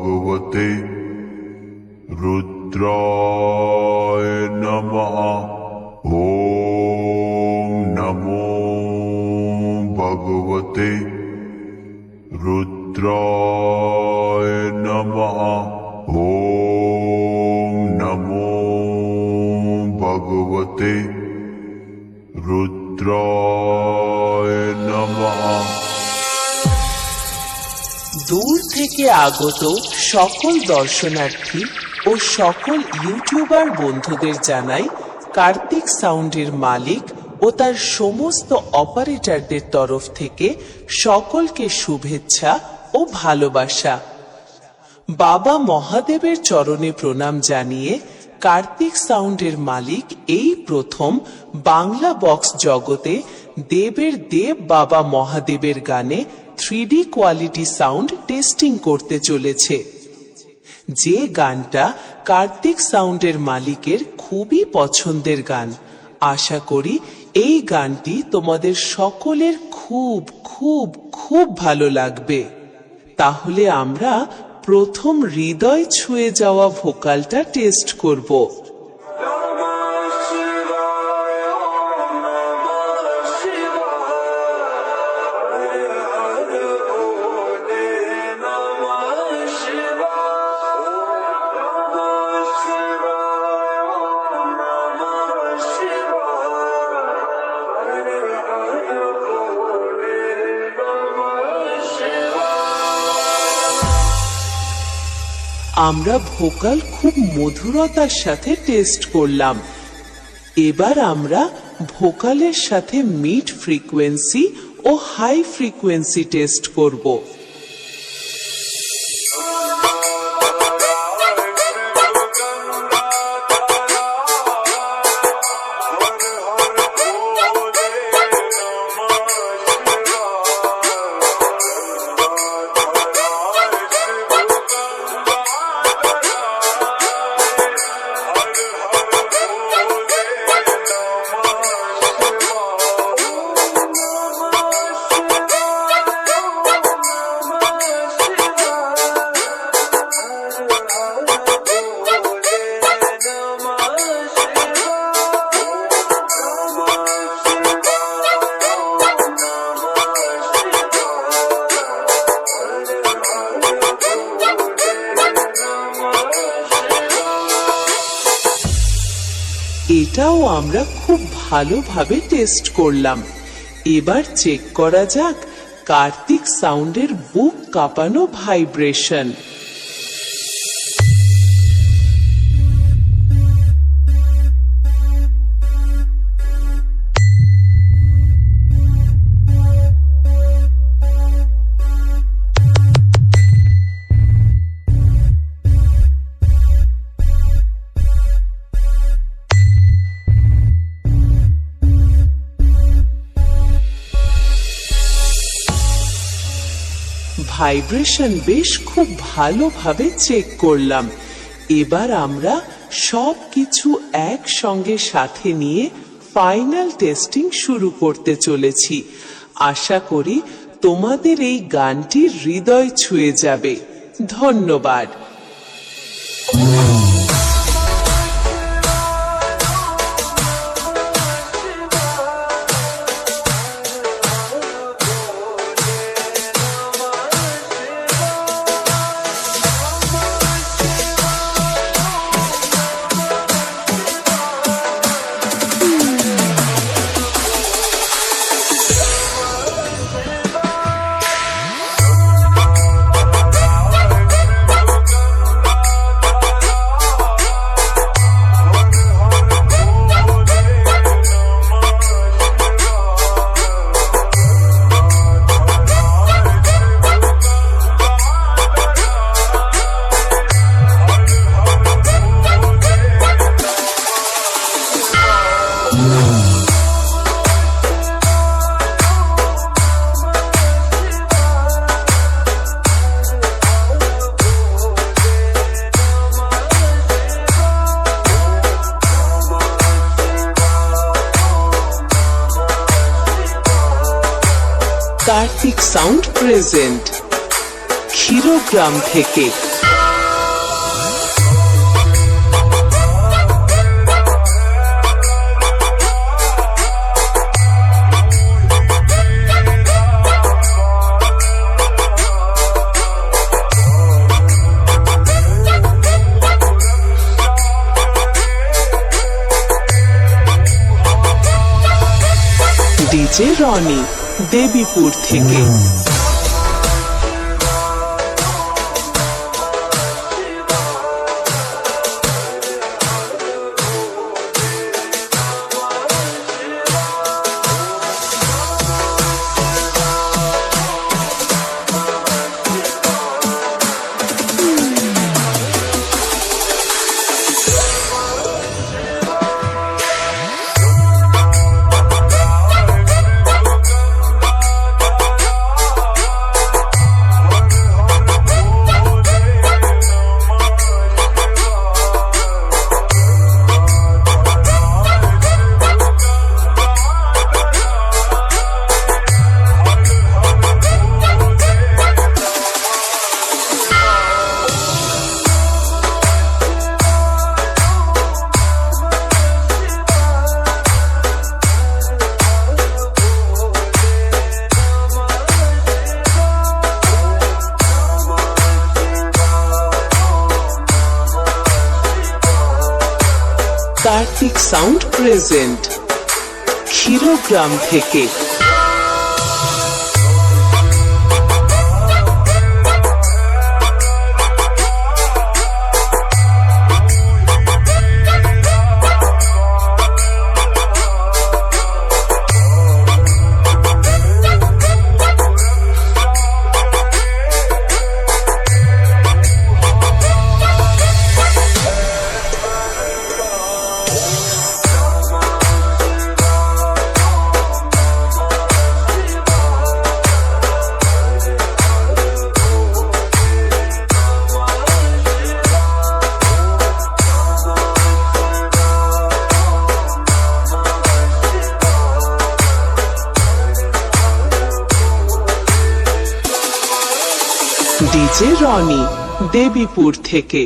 भगवते रुद्राय नमः। ओम नमो भगवते रुद्राय नमः। ओम नमो भगवते रुद्राय नमः। দূর থেকে আগত সকল দর্শনার্থী ও সকল ইউটিউবার বন্ধুদের জানাই কার্তিক সাউন্ডের মালিক ও তার সমস্ত অপারেটরদের তরফ থেকে সকলকে শুভেচ্ছা ও ভালোবাসা। বাবা মহাদেবের চরণে প্রণাম জানিয়ে কার্তিক সাউন্ডের মালিক এই প্রথম বাংলা বক্স জগতে দেবের দেব বাবা মহাদেবের গানে 3D কোয়ালিটি সাউন্ড টেস্টিং করতে চলেছে। যে গানটা কার্তিক সাউন্ডের মালিকের খুবই পছন্দের গান। আশা করি এই গানটি তোমাদের সকলের খুব খুব খুব ভালো লাগবে। তাহলে আমরা প্রথম হৃদয় ছুঁয়ে যাওয়া ভোকালটা টেস্ট করব। আমরা ভোকাল খুব মধুরতার সাথে টেস্ট করলাম। এবার আমরা ভোকালের সাথে মিড ফ্রিকোয়েন্সি ও হাই ফ্রিকোয়েন্সি টেস্ট করব। এটাও আমরা খুব ভালোভাবে টেস্ট করলাম। এবার চেক করা যাক কার্তিক সাউন্ডের বুক কাঁপানো ভাইব্রেশন। ভাইব্রেশন বেশ খুব ভালোভাবে চেক করলাম। এবার আমরা সবকিছু একসঙ্গে সাথে নিয়ে ফাইনাল টেস্টিং শুরু করতে চলেছি। আশা করি তোমাদের এই গানটি হৃদয় ছুঁয়ে যাবে। ধন্যবাদ। কার্তিক সাউন্ড প্রেজেন্ট ক্ষীরগ্রাম থেকে। ডিজে রনি দেবীপুর থেকে। কার্তিক সাউন্ড প্রেজেন্ট ক্ষীরগ্রাম থেকে। ডিজে রনি দেবীপুর থেকে।